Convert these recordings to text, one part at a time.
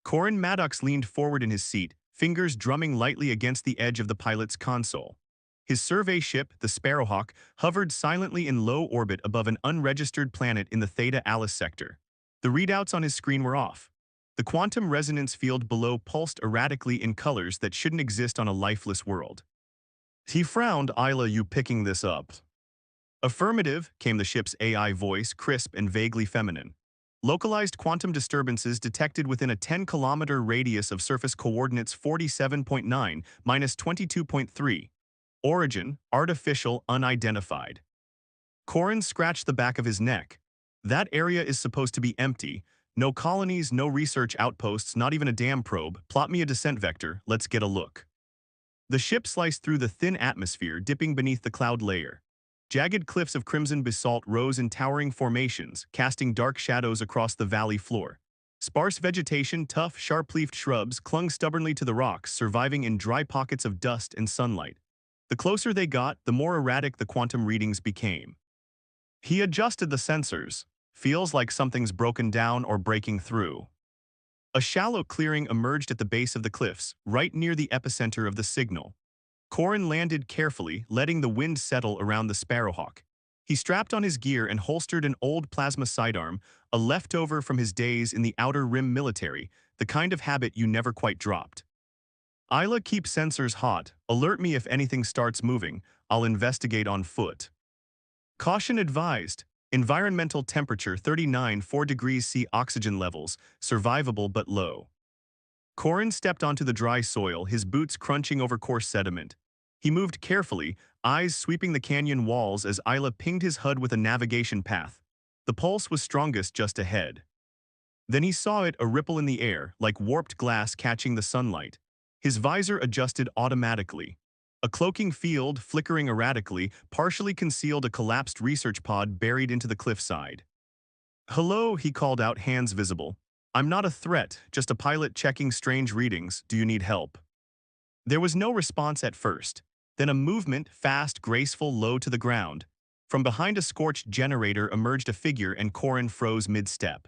Corin Maddox leaned forward in his seat, fingers drumming lightly against the edge of the pilot's console. His survey ship, the Sparrowhawk, hovered silently in low orbit above an unregistered planet in the Theta Alice sector. The readouts on his screen were off. The quantum resonance field below pulsed erratically in colors that shouldn't exist on a lifeless world. He frowned. "Isla, you picking this up?" "Affirmative," came the ship's AI voice, crisp and vaguely feminine. "Localized quantum disturbances detected within a 10-kilometer radius of surface coordinates 47.9 minus 22.3. Origin, artificial, unidentified." Corin scratched the back of his neck. "That area is supposed to be empty. No colonies, no research outposts, not even a damn probe. Plot me a descent vector, let's get a look." The ship sliced through the thin atmosphere, dipping beneath the cloud layer. Jagged cliffs of crimson basalt rose in towering formations, casting dark shadows across the valley floor. Sparse vegetation, tough, sharp-leafed shrubs, clung stubbornly to the rocks, surviving in dry pockets of dust and sunlight. The closer they got, the more erratic the quantum readings became. He adjusted the sensors. "Feels like something's broken down or breaking through." A shallow clearing emerged at the base of the cliffs, right near the epicenter of the signal. Corin landed carefully, letting the wind settle around the Sparrowhawk. He strapped on his gear and holstered an old plasma sidearm, a leftover from his days in the Outer Rim military, the kind of habit you never quite dropped. "Isla, keep sensors hot. Alert me if anything starts moving. I'll investigate on foot." Caution advised. Environmental temperature 39.4 degrees C. Oxygen levels, survivable but low. Corin stepped onto the dry soil, his boots crunching over coarse sediment. He moved carefully, eyes sweeping the canyon walls as Isla pinged his HUD with a navigation path. The pulse was strongest just ahead. Then he saw it, a ripple in the air, like warped glass catching the sunlight. His visor adjusted automatically. A cloaking field, flickering erratically, partially concealed a collapsed research pod buried into the cliffside. "Hello," he called out, hands visible. "I'm not a threat, just a pilot checking strange readings. Do you need help?" There was no response at first. Then a movement, fast, graceful, low to the ground. From behind a scorched generator emerged a figure, and Corin froze mid-step.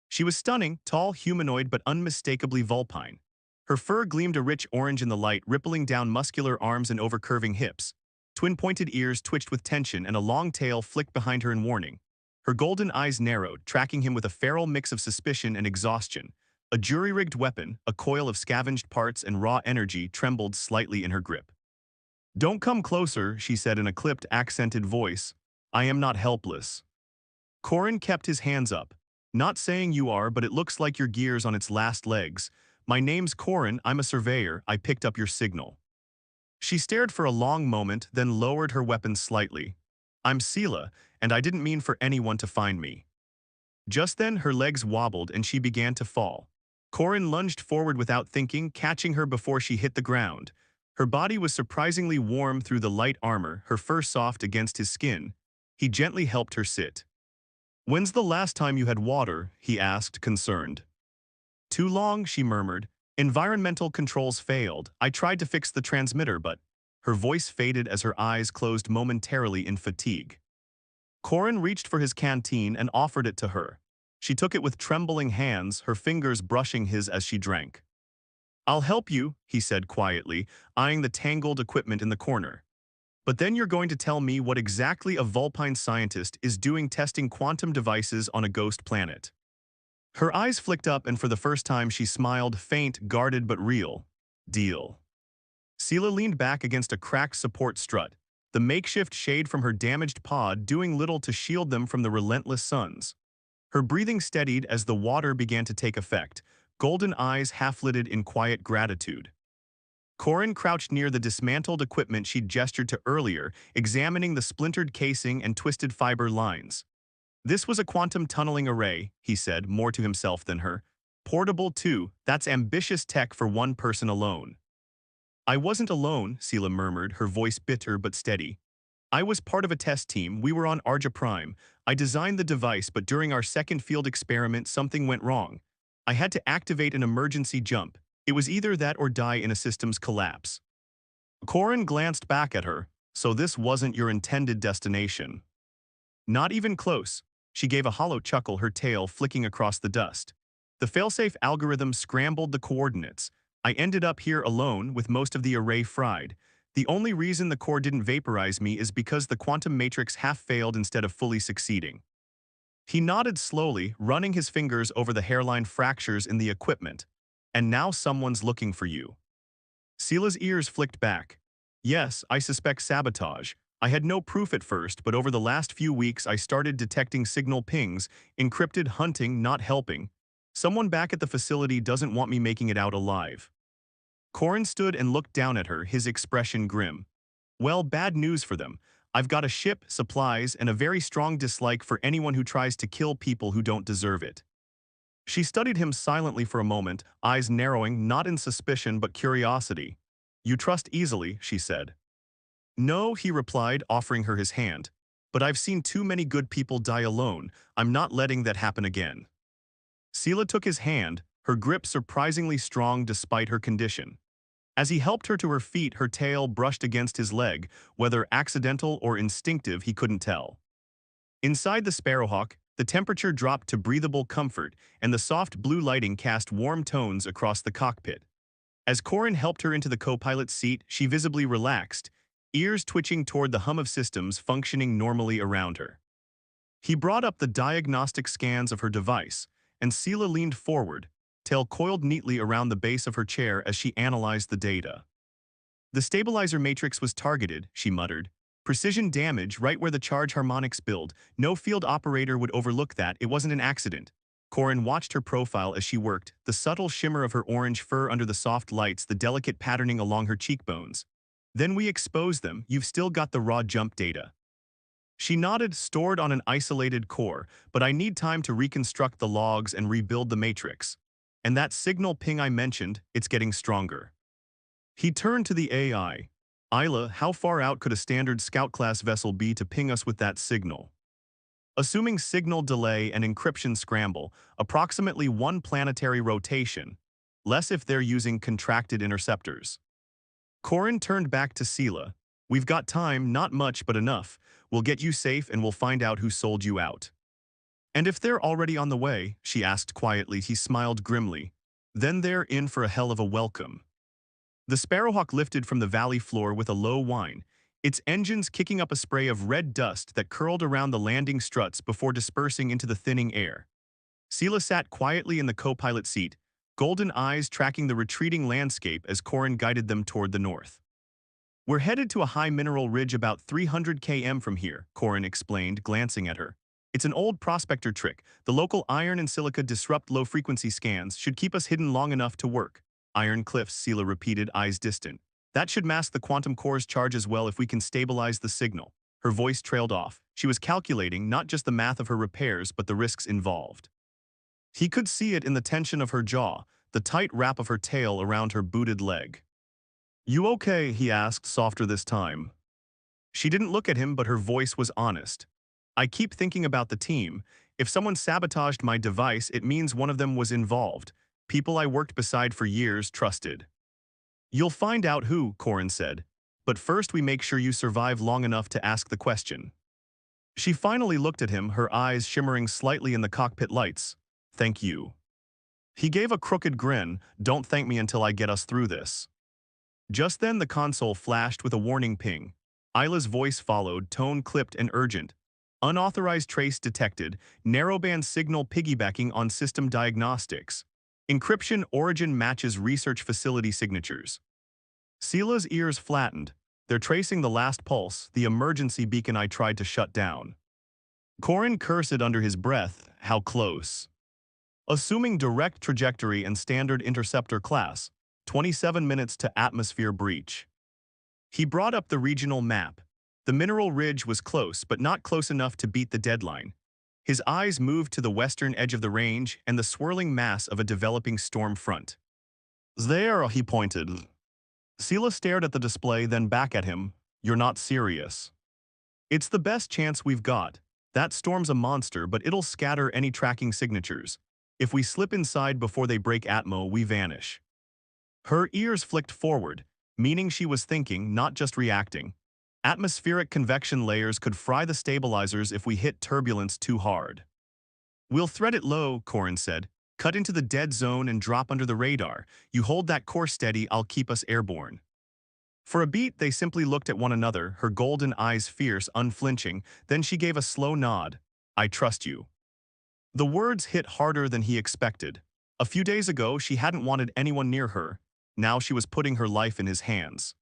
She was stunning, tall, humanoid, but unmistakably Vulpine. Her fur gleamed a rich orange in the light, rippling down muscular arms and over curving hips. Twin-pointed ears twitched with tension, and a long tail flicked behind her in warning. Her golden eyes narrowed, tracking him with a feral mix of suspicion and exhaustion. A jury-rigged weapon, a coil of scavenged parts and raw energy, trembled slightly in her grip. "Don't come closer," she said in a clipped, accented voice. "I am not helpless." Corin kept his hands up. "Not saying you are, but it looks like your gear's on its last legs. My name's Corin, I'm a surveyor, I picked up your signal." She stared for a long moment, then lowered her weapon slightly. "I'm Sela, and I didn't mean for anyone to find me." Just then her legs wobbled and she began to fall. Corin lunged forward without thinking, catching her before she hit the ground. Her body was surprisingly warm through the light armor, her fur soft against his skin. He gently helped her sit. "When's the last time you had water?" he asked, concerned. "Too long," she murmured. "Environmental controls failed. I tried to fix the transmitter, but—" Her voice faded as her eyes closed momentarily in fatigue. Corin reached for his canteen and offered it to her. She took it with trembling hands, her fingers brushing his as she drank. "I'll help you," he said quietly, eyeing the tangled equipment in the corner. "But then you're going to tell me what exactly a Vulpine scientist is doing testing quantum devices on a ghost planet." Her eyes flicked up, and for the first time she smiled, faint, guarded but real. "Deal." Sela leaned back against a cracked support strut, the makeshift shade from her damaged pod doing little to shield them from the relentless suns. Her breathing steadied as the water began to take effect, golden eyes half-lidded in quiet gratitude. Corin crouched near the dismantled equipment she'd gestured to earlier, examining the splintered casing and twisted fiber lines. "This was a quantum tunneling array," he said, more to himself than her. "Portable, too. That's ambitious tech for one person alone." "I wasn't alone," Sela murmured, her voice bitter but steady. "I was part of a test team. We were on Arja Prime. I designed the device, but during our second field experiment, something went wrong. I had to activate an emergency jump. It was either that or die in a system's collapse." Corin glanced back at her. "So this wasn't your intended destination?" "Not even close." She gave a hollow chuckle, her tail flicking across the dust. The failsafe algorithm scrambled the coordinates. I ended up here alone with most of the array fried. The only reason the core didn't vaporize me is because the quantum matrix half failed instead of fully succeeding. He nodded slowly, running his fingers over the hairline fractures in the equipment. And now someone's looking for you. Sela's ears flicked back. Yes, I suspect sabotage. I had no proof at first, but over the last few weeks I started detecting signal pings, encrypted hunting, not helping. Someone back at the facility doesn't want me making it out alive. Corin stood and looked down at her, his expression grim. Well, bad news for them. I've got a ship, supplies, and a very strong dislike for anyone who tries to kill people who don't deserve it. She studied him silently for a moment, eyes narrowing, not in suspicion but curiosity. You trust easily, she said. No, he replied, offering her his hand. But I've seen too many good people die alone. I'm not letting that happen again. Sela took his hand, her grip surprisingly strong despite her condition. As he helped her to her feet, her tail brushed against his leg, whether accidental or instinctive he couldn't tell. Inside the Sparrowhawk, the temperature dropped to breathable comfort, and the soft blue lighting cast warm tones across the cockpit. As Corin helped her into the co-pilot's seat, she visibly relaxed, ears twitching toward the hum of systems functioning normally around her. He brought up the diagnostic scans of her device, and Sela leaned forward, tail coiled neatly around the base of her chair as she analyzed the data. The stabilizer matrix was targeted, she muttered. Precision damage right where the charge harmonics build. No field operator would overlook that. It wasn't an accident. Corin watched her profile as she worked, the subtle shimmer of her orange fur under the soft lights, the delicate patterning along her cheekbones. Then we expose them. You've still got the raw jump data. She nodded, stored on an isolated core, but I need time to reconstruct the logs and rebuild the matrix. And that signal ping I mentioned, it's getting stronger. He turned to the AI. Isla, how far out could a standard Scout-class vessel be to ping us with that signal? Assuming signal delay and encryption scramble, approximately 1 planetary rotation, less if they're using contracted interceptors. Corin turned back to Sela. We've got time, not much but enough. We'll get you safe and we'll find out who sold you out. And if they're already on the way, she asked quietly. He smiled grimly. Then they're in for a hell of a welcome. The Sparrowhawk lifted from the valley floor with a low whine, its engines kicking up a spray of red dust that curled around the landing struts before dispersing into the thinning air. Sela sat quietly in the co-pilot seat, golden eyes tracking the retreating landscape as Corin guided them toward the north. We're headed to a high mineral ridge about 300 km from here, Corin explained, glancing at her. It's an old prospector trick. The local iron and silica disrupt low-frequency scans, should keep us hidden long enough to work. Iron cliffs, Sela repeated, eyes distant. That should mask the quantum core's charge as well if we can stabilize the signal. Her voice trailed off. She was calculating not just the math of her repairs, but the risks involved. He could see it in the tension of her jaw, the tight wrap of her tail around her booted leg. You okay? He asked, softer this time. She didn't look at him, but her voice was honest. I keep thinking about the team. If someone sabotaged my device, it means one of them was involved. People I worked beside for years trusted. You'll find out who, Corin said. But first we make sure you survive long enough to ask the question. She finally looked at him, her eyes shimmering slightly in the cockpit lights. Thank you. He gave a crooked grin. Don't thank me until I get us through this. Just then the console flashed with a warning ping. Isla's voice followed, tone clipped and urgent. Unauthorized trace detected, narrowband signal piggybacking on system diagnostics. Encryption origin matches research facility signatures. Sela's ears flattened. They're tracing the last pulse, the emergency beacon I tried to shut down. Corin cursed under his breath. How close? Assuming direct trajectory and standard interceptor class, 27 minutes to atmosphere breach. He brought up the regional map. The mineral ridge was close, but not close enough to beat the deadline. His eyes moved to the western edge of the range and the swirling mass of a developing storm front. There, he pointed. Sela stared at the display, then back at him. You're not serious. It's the best chance we've got. That storm's a monster, but it'll scatter any tracking signatures. If we slip inside before they break atmo, we vanish. Her ears flicked forward, meaning she was thinking, not just reacting. Atmospheric convection layers could fry the stabilizers if we hit turbulence too hard. We'll thread it low, Corin said. Cut into the dead zone and drop under the radar. You hold that course steady, I'll keep us airborne. For a beat, they simply looked at one another, her golden eyes fierce, unflinching. Then she gave a slow nod. I trust you. The words hit harder than he expected. A few days ago, she hadn't wanted anyone near her. Now she was putting her life in his hands.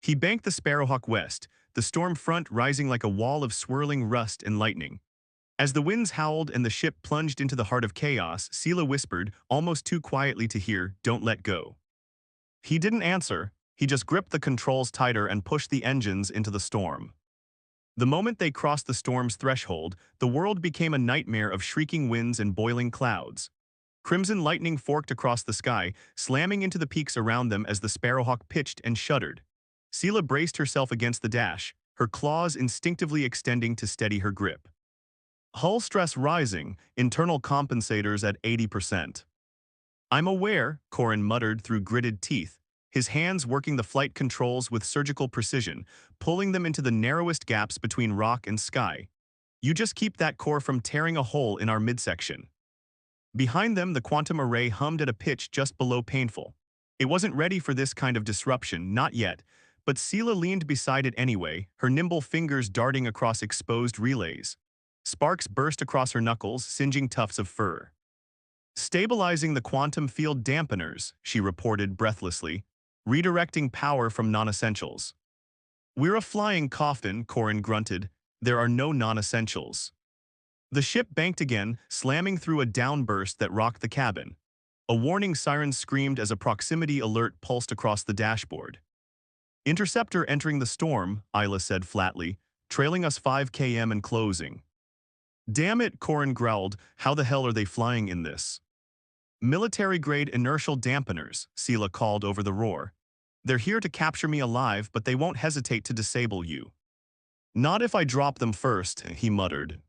He banked the Sparrowhawk west, the storm front rising like a wall of swirling rust and lightning. As the winds howled and the ship plunged into the heart of chaos, Sela whispered, almost too quietly to hear, "Don't let go." He didn't answer. He just gripped the controls tighter and pushed the engines into the storm. The moment they crossed the storm's threshold, the world became a nightmare of shrieking winds and boiling clouds. Crimson lightning forked across the sky, slamming into the peaks around them as the Sparrowhawk pitched and shuddered. Sela braced herself against the dash, her claws instinctively extending to steady her grip. Hull stress rising, internal compensators at 80%. I'm aware, Corin muttered through gritted teeth, his hands working the flight controls with surgical precision, pulling them into the narrowest gaps between rock and sky. You just keep that core from tearing a hole in our midsection. Behind them, the quantum array hummed at a pitch just below painful. It wasn't ready for this kind of disruption, not yet, but Sela leaned beside it anyway, her nimble fingers darting across exposed relays. Sparks burst across her knuckles, singeing tufts of fur. Stabilizing the quantum field dampeners, she reported breathlessly, redirecting power from non-essentials. We're a flying coffin, Corin grunted. There are no non-essentials. The ship banked again, slamming through a downburst that rocked the cabin. A warning siren screamed as a proximity alert pulsed across the dashboard. Interceptor entering the storm, Isla said flatly, trailing us 5 km and closing. Damn it, Corin growled, how the hell are they flying in this? Military-grade inertial dampeners, Sela called over the roar. They're here to capture me alive, but they won't hesitate to disable you. Not if I drop them first, he muttered.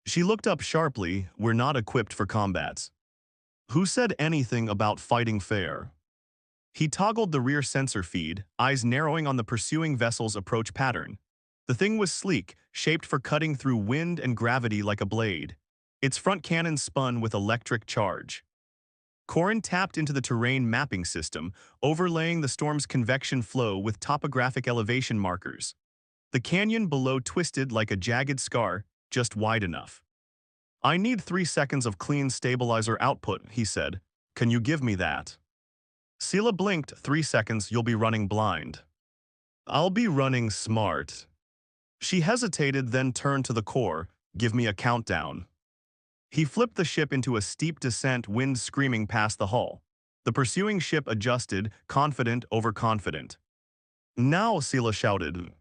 She looked up sharply. We're not equipped for combats. Who said anything about fighting fair? He toggled the rear sensor feed, eyes narrowing on the pursuing vessel's approach pattern. The thing was sleek, shaped for cutting through wind and gravity like a blade. Its front cannon spun with electric charge. Corin tapped into the terrain mapping system, overlaying the storm's convection flow with topographic elevation markers. The canyon below twisted like a jagged scar, just wide enough. I need 3 seconds of clean stabilizer output, he said. Can you give me that? Sela blinked. 3 seconds, you'll be running blind. I'll be running smart. She hesitated, then turned to the core. Give me a countdown. He flipped the ship into a steep descent, wind screaming past the hull. The pursuing ship adjusted, confident, overconfident. Now, Sela shouted.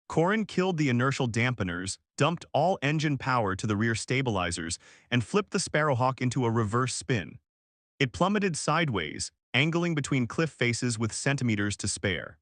Corin killed the inertial dampeners, dumped all engine power to the rear stabilizers, and flipped the Sparrowhawk into a reverse spin. It plummeted sideways, angling between cliff faces with centimeters to spare.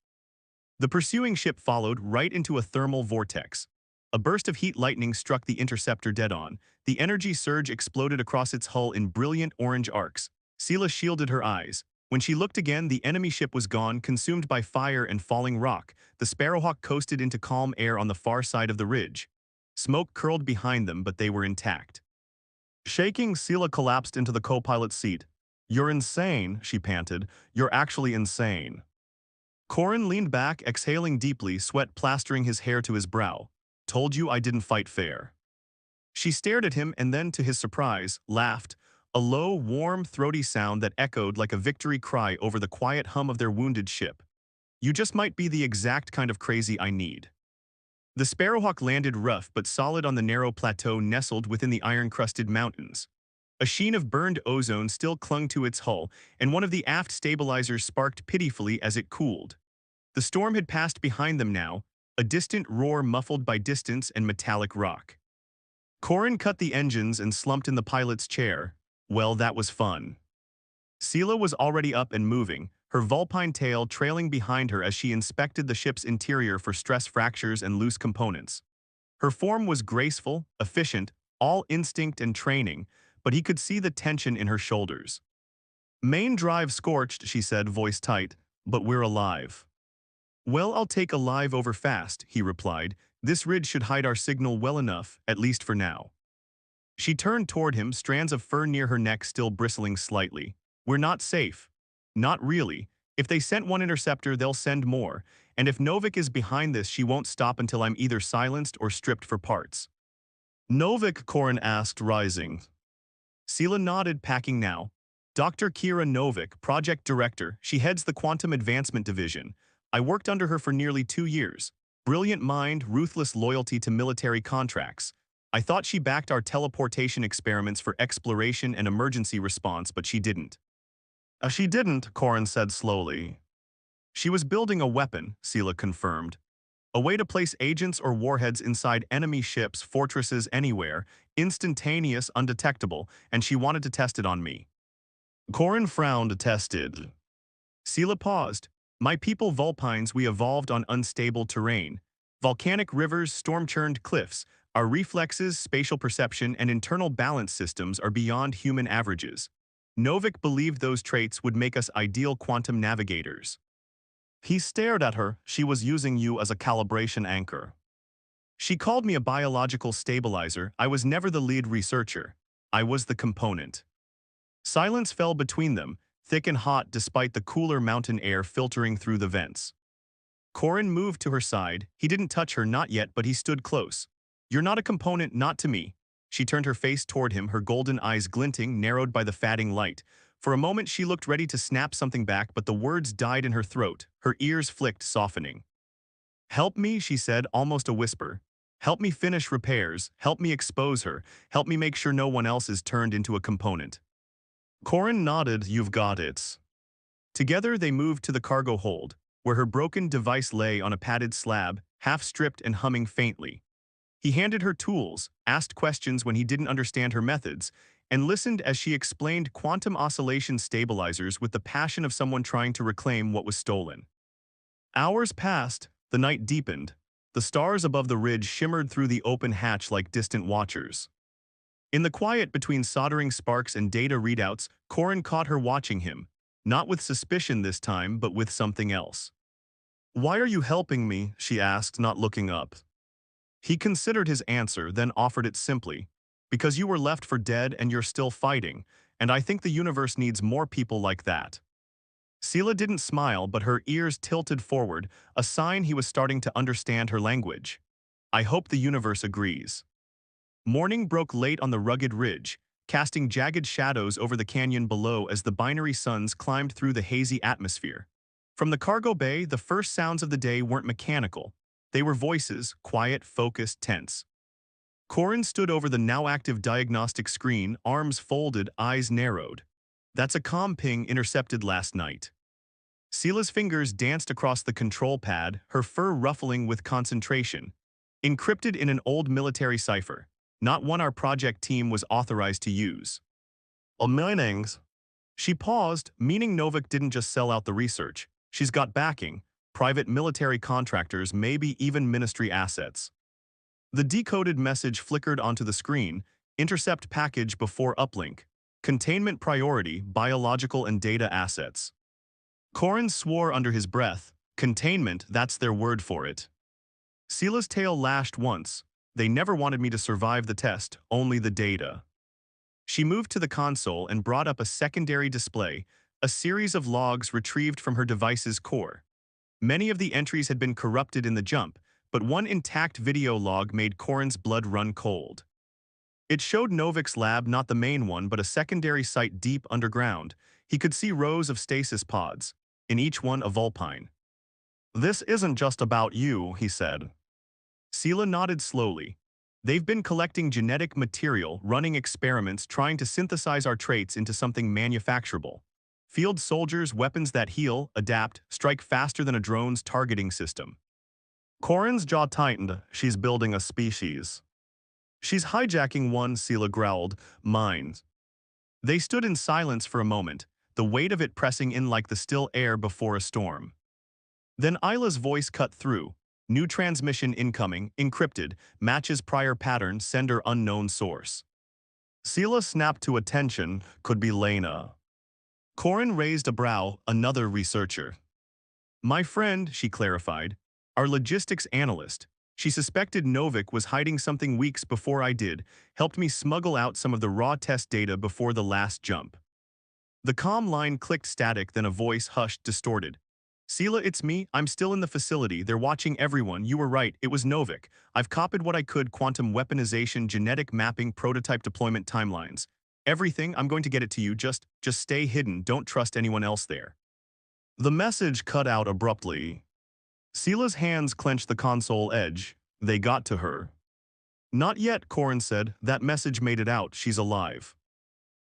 The pursuing ship followed right into a thermal vortex. A burst of heat lightning struck the interceptor dead-on. The energy surge exploded across its hull in brilliant orange arcs. Sela shielded her eyes. When she looked again, the enemy ship was gone, consumed by fire and falling rock. The Sparrowhawk coasted into calm air on the far side of the ridge. Smoke curled behind them, but they were intact. Shaking, Sela collapsed into the co-pilot's seat. You're insane, she panted. You're actually insane. Corin leaned back, exhaling deeply, sweat plastering his hair to his brow. Told you I didn't fight fair. She stared at him and then, to his surprise, laughed, a low, warm, throaty sound that echoed like a victory cry over the quiet hum of their wounded ship. You just might be the exact kind of crazy I need. The Sparrowhawk landed rough but solid on the narrow plateau nestled within the iron-crusted mountains. A sheen of burned ozone still clung to its hull, and one of the aft stabilizers sparked pitifully as it cooled. The storm had passed behind them now, a distant roar muffled by distance and metallic rock. Corin cut the engines and slumped in the pilot's chair. Well, that was fun. Sela was already up and moving, her Vulpine tail trailing behind her as she inspected the ship's interior for stress fractures and loose components. Her form was graceful, efficient, all instinct and training, but he could see the tension in her shoulders. Main drive scorched, she said, voice tight, but we're alive. Well, I'll take alive over fast, he replied. This ridge should hide our signal well enough, at least for now. She turned toward him, strands of fur near her neck still bristling slightly. We're not safe. Not really. If they sent one interceptor, they'll send more. And if Novik is behind this, she won't stop until I'm either silenced or stripped for parts. Novik, Corin asked, rising. Sela nodded, packing now. Dr. Kira Novik, project director, she heads the Quantum Advancement Division. I worked under her for nearly 2 years. Brilliant mind, ruthless loyalty to military contracts. I thought she backed our teleportation experiments for exploration and emergency response, but she didn't. She didn't, Corin said slowly. She was building a weapon, Sela confirmed. A way to place agents or warheads inside enemy ships, fortresses, anywhere, instantaneous, undetectable, and she wanted to test it on me. Corin frowned, tested. Sela paused. My people Vulpines, we evolved on unstable terrain. Volcanic rivers, storm-churned cliffs. Our reflexes, spatial perception, and internal balance systems are beyond human averages. Novik believed those traits would make us ideal quantum navigators. He stared at her. She was using you as a calibration anchor. She called me a biological stabilizer. I was never the lead researcher. I was the component. Silence fell between them, thick and hot despite the cooler mountain air filtering through the vents. Corin moved to her side. He didn't touch her, not yet, but he stood close. You're not a component, not to me. She turned her face toward him, her golden eyes glinting, narrowed by the fading light. For a moment she looked ready to snap something back, but the words died in her throat, her ears flicked, softening. Help me, she said, almost a whisper. Help me finish repairs, help me expose her, help me make sure no one else is turned into a component. Corin nodded, you've got it. Together they moved to the cargo hold, where her broken device lay on a padded slab, half-stripped and humming faintly. He handed her tools, asked questions when he didn't understand her methods, and listened as she explained quantum oscillation stabilizers with the passion of someone trying to reclaim what was stolen. Hours passed, the night deepened. The stars above the ridge shimmered through the open hatch like distant watchers. In the quiet between soldering sparks and data readouts, Corin caught her watching him, not with suspicion this time, but with something else. Why are you helping me? She asked, not looking up. He considered his answer, then offered it simply. Because you were left for dead and you're still fighting, and I think the universe needs more people like that. Sela didn't smile, but her ears tilted forward, a sign he was starting to understand her language. I hope the universe agrees. Morning broke late on the rugged ridge, casting jagged shadows over the canyon below as the binary suns climbed through the hazy atmosphere. From the cargo bay, the first sounds of the day weren't mechanical. They were voices, quiet, focused, tense. Corin stood over the now-active diagnostic screen, arms folded, eyes narrowed. That's a comm ping intercepted last night. Sela's fingers danced across the control pad, her fur ruffling with concentration. Encrypted in an old military cipher, not one our project team was authorized to use. Meanings. She paused, meaning Novik didn't just sell out the research. She's got backing, private military contractors, maybe even ministry assets. The decoded message flickered onto the screen, intercept package before uplink. Containment priority, biological and data assets. Corin swore under his breath. Containment, that's their word for it. Sela's tail lashed once. They never wanted me to survive the test, only the data. She moved to the console and brought up a secondary display, a series of logs retrieved from her device's core. Many of the entries had been corrupted in the jump, but one intact video log made Corin's blood run cold. It showed Novik's lab, not the main one, but a secondary site deep underground. He could see rows of stasis pods, in each one a Vulpine. This isn't just about you, he said. Sela nodded slowly. They've been collecting genetic material, running experiments, trying to synthesize our traits into something manufacturable. Field soldiers, weapons that heal, adapt, strike faster than a drone's targeting system. Corin's jaw tightened. She's building a species. She's hijacking one, Sela growled. Mine. They stood in silence for a moment, the weight of it pressing in like the still air before a storm. Then Isla's voice cut through. New transmission incoming, encrypted, matches prior pattern, sender unknown source. Sela snapped to attention, could be Lena. Corin raised a brow, another researcher. My friend, she clarified, our logistics analyst. She suspected Novik was hiding something weeks before I did, helped me smuggle out some of the raw test data before the last jump. The comm line clicked static, then a voice hushed, distorted. Sela, it's me. I'm still in the facility. They're watching everyone. You were right. It was Novik. I've copied what I could: quantum weaponization, genetic mapping, prototype deployment timelines. Everything. I'm going to get it to you. Just stay hidden. Don't trust anyone else there. The message cut out abruptly. Sela's hands clenched the console edge. They got to her. Not yet, Corin said. That message made it out. She's alive.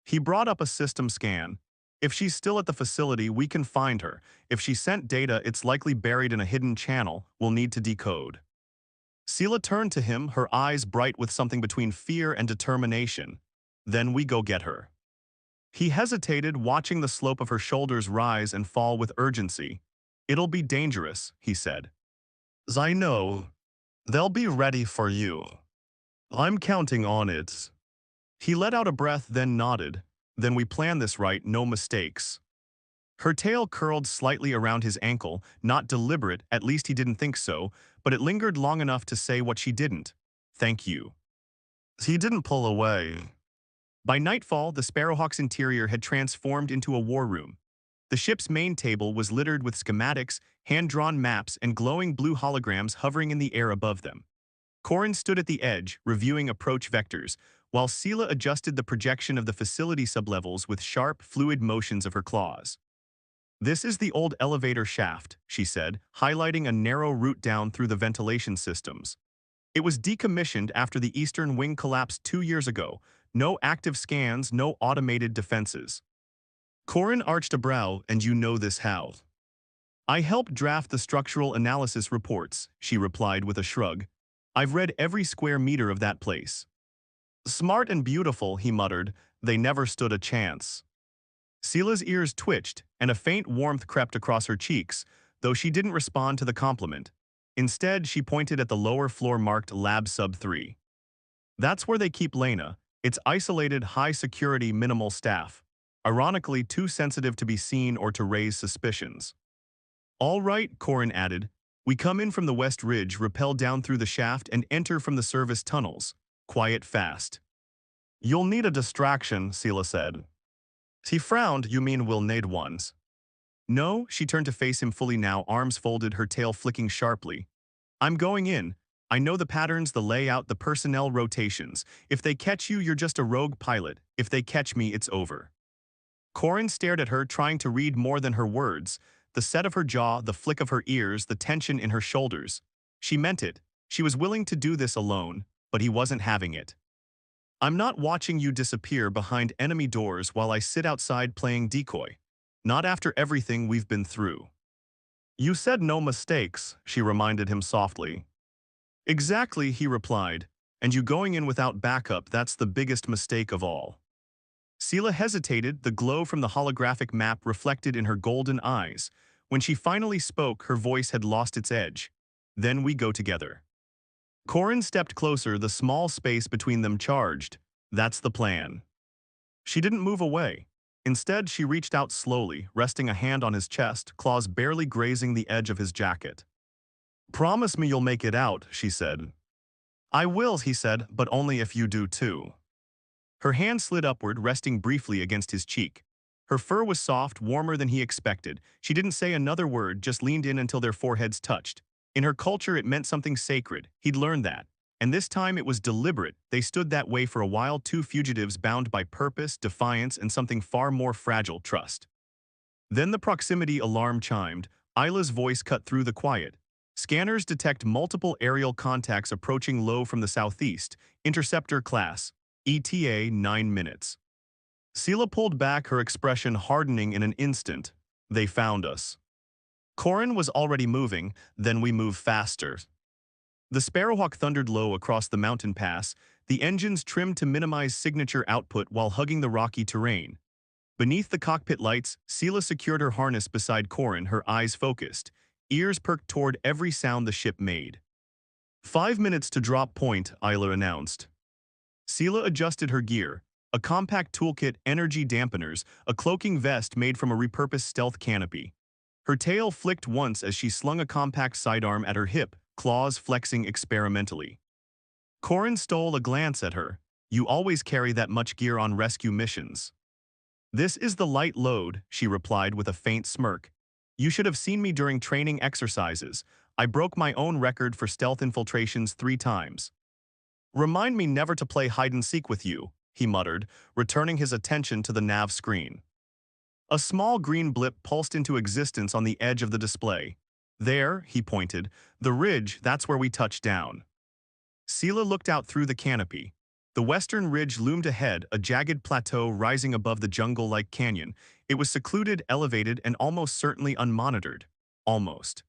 He brought up a system scan. If she's still at the facility, we can find her. If she sent data, it's likely buried in a hidden channel we'll need to decode. Sela turned to him, her eyes bright with something between fear and determination. Then we go get her. He hesitated, watching the slope of her shoulders rise and fall with urgency. It'll be dangerous, he said. I know. They'll be ready for you. I'm counting on it. He let out a breath, then nodded. Then we plan this right, no mistakes. Her tail curled slightly around his ankle, not deliberate, at least he didn't think so, but it lingered long enough to say what she didn't. Thank you. He didn't pull away. By nightfall, the Sparrowhawk's interior had transformed into a war room. The ship's main table was littered with schematics, hand-drawn maps, and glowing blue holograms hovering in the air above them. Corin stood at the edge, reviewing approach vectors, while Sela adjusted the projection of the facility sublevels with sharp, fluid motions of her claws. This is the old elevator shaft, she said, highlighting a narrow route down through the ventilation systems. It was decommissioned after the eastern wing collapsed 2 years ago. No active scans, no automated defenses. Corin arched a brow. And you know this how? I helped draft the structural analysis reports, she replied with a shrug. I've read every square meter of that place. Smart and beautiful, he muttered. They never stood a chance. Sela's ears twitched, and a faint warmth crept across her cheeks, though she didn't respond to the compliment. Instead, she pointed at the lower floor marked Lab Sub 3. That's where they keep Lena. It's isolated, high-security, minimal staff. Ironically, too sensitive to be seen or to raise suspicions. All right, Corin added. We come in from the West Ridge, rappel down through the shaft, and enter from the service tunnels. Quiet, fast. You'll need a distraction, Sela said. He frowned. You mean we'll need ones? No, she turned to face him fully now, arms folded, her tail flicking sharply. I'm going in. I know the patterns, the layout, the personnel rotations. If they catch you, you're just a rogue pilot. If they catch me, it's over. Corin stared at her, trying to read more than her words. The set of her jaw, the flick of her ears, the tension in her shoulders. She meant it. She was willing to do this alone, but he wasn't having it. I'm not watching you disappear behind enemy doors while I sit outside playing decoy. Not after everything we've been through. You said no mistakes, she reminded him softly. Exactly, he replied. And you going in without backup, that's the biggest mistake of all. Sela hesitated, the glow from the holographic map reflected in her golden eyes. When she finally spoke, her voice had lost its edge. Then we go together. Corin stepped closer, the small space between them charged. That's the plan. She didn't move away. Instead, she reached out slowly, resting a hand on his chest, claws barely grazing the edge of his jacket. Promise me you'll make it out, she said. I will, he said, but only if you do too. Her hand slid upward, resting briefly against his cheek. Her fur was soft, warmer than he expected. She didn't say another word, just leaned in until their foreheads touched. In her culture, it meant something sacred. He'd learned that. And this time it was deliberate. They stood that way for a while, two fugitives bound by purpose, defiance, and something far more fragile, trust. Then the proximity alarm chimed. Isla's voice cut through the quiet. Scanners detect multiple aerial contacts approaching low from the southeast. Interceptor class. ETA 9 minutes. Sela pulled back, her expression hardening in an instant. They found us. Corin was already moving, then we move faster. The Sparrowhawk thundered low across the mountain pass, the engines trimmed to minimize signature output while hugging the rocky terrain. Beneath the cockpit lights, Sela secured her harness beside Corin, her eyes focused, ears perked toward every sound the ship made. 5 minutes to drop point, Isla announced. Sela adjusted her gear, a compact toolkit, energy dampeners, a cloaking vest made from a repurposed stealth canopy. Her tail flicked once as she slung a compact sidearm at her hip, claws flexing experimentally. Corin stole a glance at her. You always carry that much gear on rescue missions. This is the light load, she replied with a faint smirk. You should have seen me during training exercises. I broke my own record for stealth infiltrations 3 times. Remind me never to play hide-and-seek with you, he muttered, returning his attention to the nav screen. A small green blip pulsed into existence on the edge of the display. There, he pointed, the ridge, that's where we touched down. Sela looked out through the canopy. The western ridge loomed ahead, a jagged plateau rising above the jungle-like canyon. It was secluded, elevated, and almost certainly unmonitored. Almost.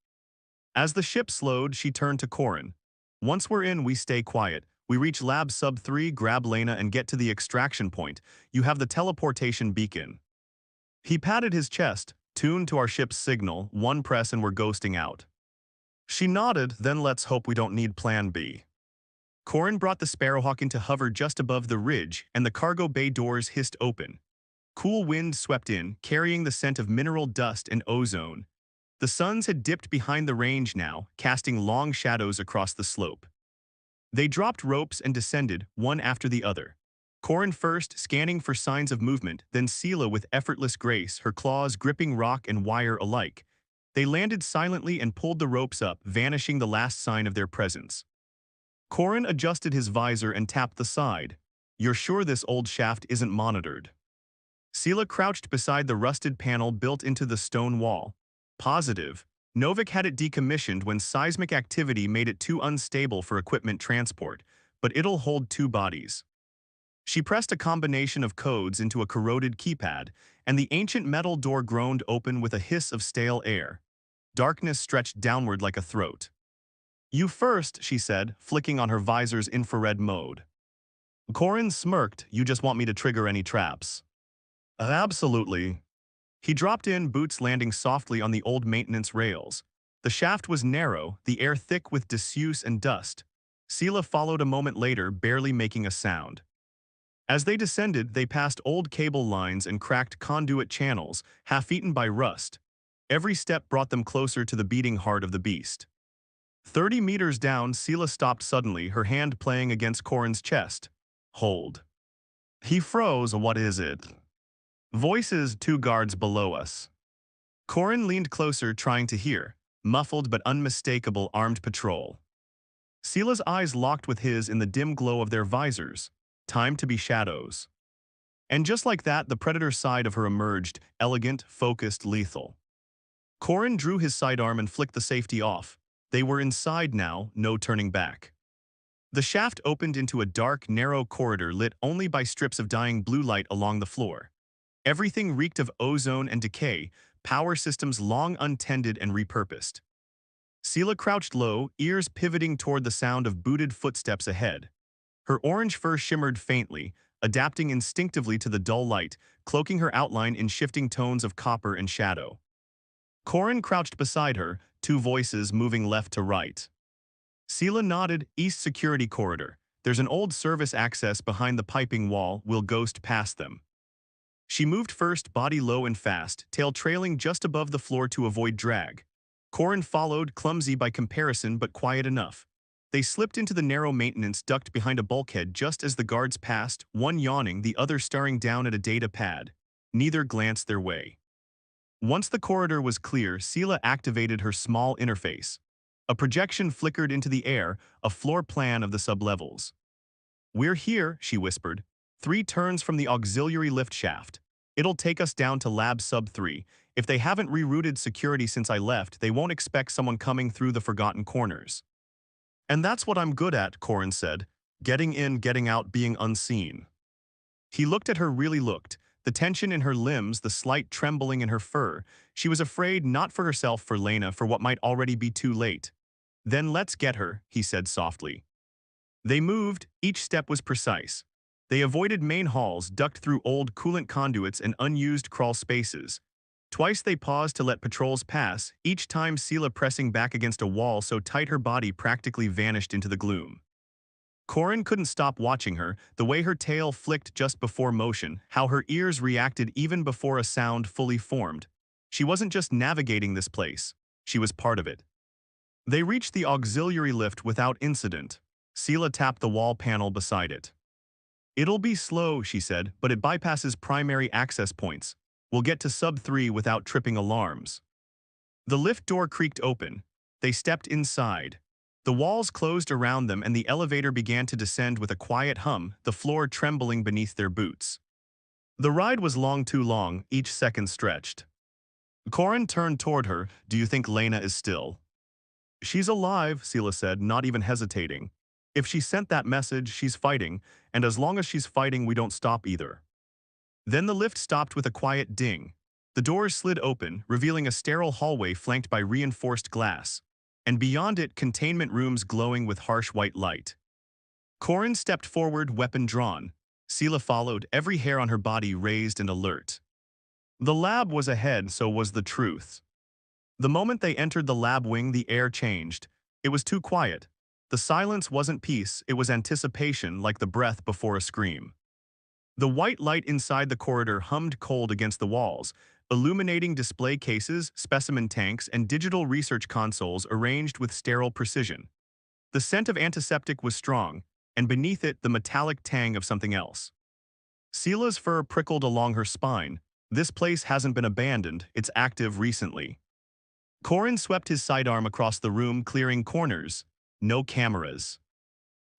As the ship slowed, she turned to Corin. Once we're in, we stay quiet. We reach Lab Sub 3, grab Lena, and get to the extraction point. You have the teleportation beacon. He patted his chest, tuned to our ship's signal, 1 press and we're ghosting out. She nodded, then let's hope we don't need Plan B. Corin brought the Sparrowhawk into hover just above the ridge, and the cargo bay doors hissed open. Cool wind swept in, carrying the scent of mineral dust and ozone. The suns had dipped behind the range now, casting long shadows across the slope. They dropped ropes and descended, one after the other. Corin first, scanning for signs of movement, then Sela with effortless grace, her claws gripping rock and wire alike. They landed silently and pulled the ropes up, vanishing the last sign of their presence. Corin adjusted his visor and tapped the side. You're sure this old shaft isn't monitored? Sela crouched beside the rusted panel built into the stone wall. Positive. Novik had it decommissioned when seismic activity made it too unstable for equipment transport, but it'll hold 2 bodies. She pressed a combination of codes into a corroded keypad, and the ancient metal door groaned open with a hiss of stale air. Darkness stretched downward like a throat. You first, she said, flicking on her visor's infrared mode. Corin smirked. You just want me to trigger any traps? Absolutely. He dropped in, boots landing softly on the old maintenance rails. The shaft was narrow, the air thick with disuse and dust. Sela followed a moment later, barely making a sound. As they descended, they passed old cable lines and cracked conduit channels, half-eaten by rust. Every step brought them closer to the beating heart of the beast. 30 meters down, Sela stopped suddenly, her hand playing against Corin's chest. Hold. He froze. What is it? Voices, 2 guards below us. Corin leaned closer, trying to hear. Muffled but unmistakable armed patrol. Sela's eyes locked with his in the dim glow of their visors. Time to be shadows. And just like that, the predator side of her emerged, elegant, focused, lethal. Corin drew his sidearm and flicked the safety off. They were inside now, no turning back. The shaft opened into a dark, narrow corridor lit only by strips of dying blue light along the floor. Everything reeked of ozone and decay, power systems long untended and repurposed. Sela crouched low, ears pivoting toward the sound of booted footsteps ahead. Her orange fur shimmered faintly, adapting instinctively to the dull light, cloaking her outline in shifting tones of copper and shadow. Corin crouched beside her, 2 voices moving left to right. Sela nodded. East security corridor. There's an old service access behind the piping wall. We'll ghost past them. She moved first, body low and fast, tail trailing just above the floor to avoid drag. Corin followed, clumsy by comparison but quiet enough. They slipped into the narrow maintenance duct behind a bulkhead just as the guards passed, one yawning, the other staring down at a data pad. Neither glanced their way. Once the corridor was clear, Sela activated her small interface. A projection flickered into the air, a floor plan of the sublevels. We're here, she whispered. 3 turns from the auxiliary lift shaft. It'll take us down to Lab Sub 3. If they haven't rerouted security since I left, they won't expect someone coming through the forgotten corners. And that's what I'm good at, Corin said. Getting in, getting out, being unseen. He looked at her, really looked. The tension in her limbs, the slight trembling in her fur. She was afraid, not for herself, for Lena, for what might already be too late. Then let's get her, he said softly. They moved, each step was precise. They avoided main halls, ducked through old coolant conduits and unused crawl spaces. Twice they paused to let patrols pass, each time Sela pressing back against a wall so tight her body practically vanished into the gloom. Corin couldn't stop watching her, the way her tail flicked just before motion, how her ears reacted even before a sound fully formed. She wasn't just navigating this place. She was part of it. They reached the auxiliary lift without incident. Sela tapped the wall panel beside it. "It'll be slow," she said, "but it bypasses primary access points. We'll get to sub-3 without tripping alarms." The lift door creaked open. They stepped inside. The walls closed around them and the elevator began to descend with a quiet hum, the floor trembling beneath their boots. The ride was too long, each second stretched. Corin turned toward her. "Do you think Lena is still?" "She's alive," Sela said, not even hesitating. "If she sent that message, she's fighting, and as long as she's fighting, we don't stop either." Then the lift stopped with a quiet ding. The doors slid open, revealing a sterile hallway flanked by reinforced glass, and beyond it, containment rooms glowing with harsh white light. Corin stepped forward, weapon drawn. Sela followed, every hair on her body raised and alert. The lab was ahead, so was the truth. The moment they entered the lab wing, the air changed. It was too quiet. The silence wasn't peace, it was anticipation, like the breath before a scream. The white light inside the corridor hummed cold against the walls, illuminating display cases, specimen tanks, and digital research consoles arranged with sterile precision. The scent of antiseptic was strong, and beneath it the metallic tang of something else. Sela's fur prickled along her spine. This place hasn't been abandoned, it's active recently. Corin swept his sidearm across the room, clearing corners. "No cameras."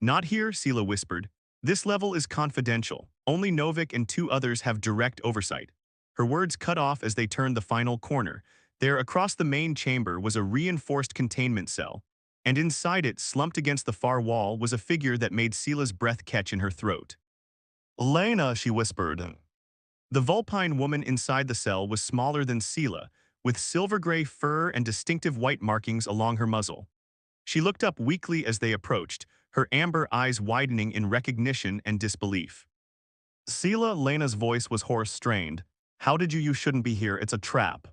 "Not here," Sela whispered. "This level is confidential. Only Novik and 2 others have direct oversight." Her words cut off as they turned the final corner. There, across the main chamber, was a reinforced containment cell, and inside it, slumped against the far wall, was a figure that made Sela's breath catch in her throat. "Lena," she whispered. The Vulpine woman inside the cell was smaller than Sela, with silver-gray fur and distinctive white markings along her muzzle. She looked up weakly as they approached, her amber eyes widening in recognition and disbelief. "Sela," Lena's voice was hoarse, strained. "How did you shouldn't be here, it's a trap."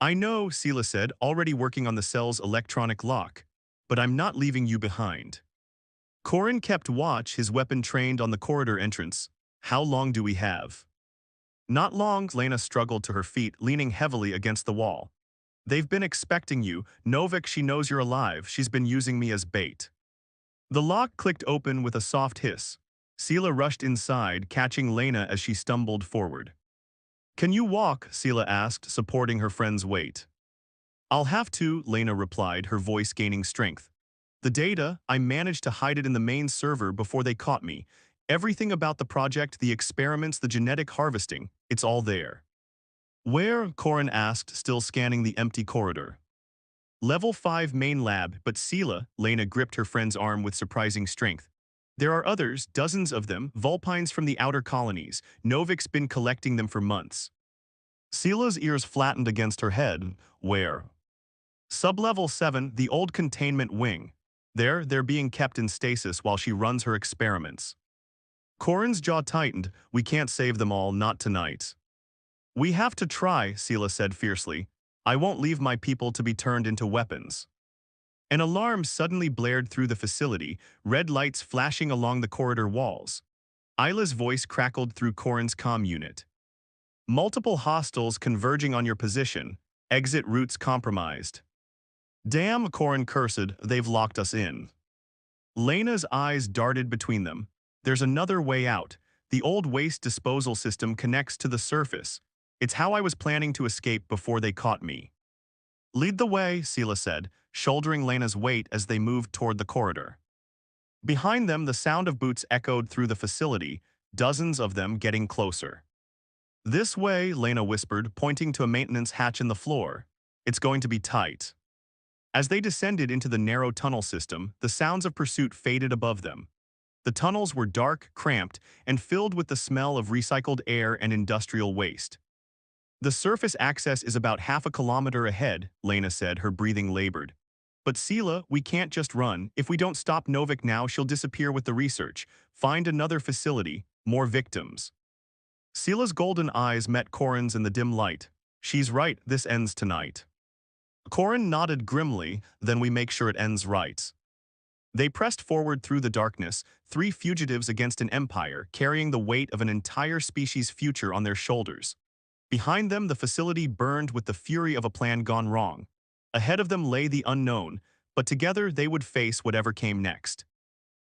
"I know," Sela said, already working on the cell's electronic lock. "But I'm not leaving you behind." Corin kept watch, his weapon trained on the corridor entrance. "How long do we have?" "Not long," Lena struggled to her feet, leaning heavily against the wall. "They've been expecting you. Novik, she knows you're alive. She's been using me as bait." The lock clicked open with a soft hiss. Sela rushed inside, catching Lena as she stumbled forward. "Can you walk?" Sela asked, supporting her friend's weight. "I'll have to," Lena replied, her voice gaining strength. "The data, I managed to hide it in the main server before they caught me. Everything about the project, the experiments, the genetic harvesting, it's all there." "Where?" Corin asked, still scanning the empty corridor. "Level 5 main lab, but Sela," Lena gripped her friend's arm with surprising strength. "There are others, dozens of them, Vulpines from the outer colonies. Novik's been collecting them for months." Sela's ears flattened against her head. "Where?" "Sublevel 7, the old containment wing. They're being kept in stasis while she runs her experiments." Corin's jaw tightened. "We can't save them all, not tonight." "We have to try," Sela said fiercely. "I won't leave my people to be turned into weapons." An alarm suddenly blared through the facility, red lights flashing along the corridor walls. Isla's voice crackled through Corin's comm unit. "Multiple hostiles converging on your position. Exit routes compromised." "Damn," Corin cursed, "they've locked us in." Lena's eyes darted between them. "There's another way out. The old waste disposal system connects to the surface. It's how I was planning to escape before they caught me." "Lead the way," Sela said, shouldering Lena's weight as they moved toward the corridor. Behind them, the sound of boots echoed through the facility, dozens of them getting closer. "This way," Lena whispered, pointing to a maintenance hatch in the floor. "It's going to be tight." As they descended into the narrow tunnel system, the sounds of pursuit faded above them. The tunnels were dark, cramped, and filled with the smell of recycled air and industrial waste. "The surface access is about half a kilometer ahead," Lena said, her breathing labored. "But Sela, we can't just run. If we don't stop Novik now, she'll disappear with the research. Find another facility, more victims." Sela's golden eyes met Corin's in the dim light. "She's right, this ends tonight." Corin nodded grimly. "Then we make sure it ends right." They pressed forward through the darkness, 3 fugitives against an empire, carrying the weight of an entire species' future on their shoulders. Behind them, the facility burned with the fury of a plan gone wrong. Ahead of them lay the unknown, but together they would face whatever came next.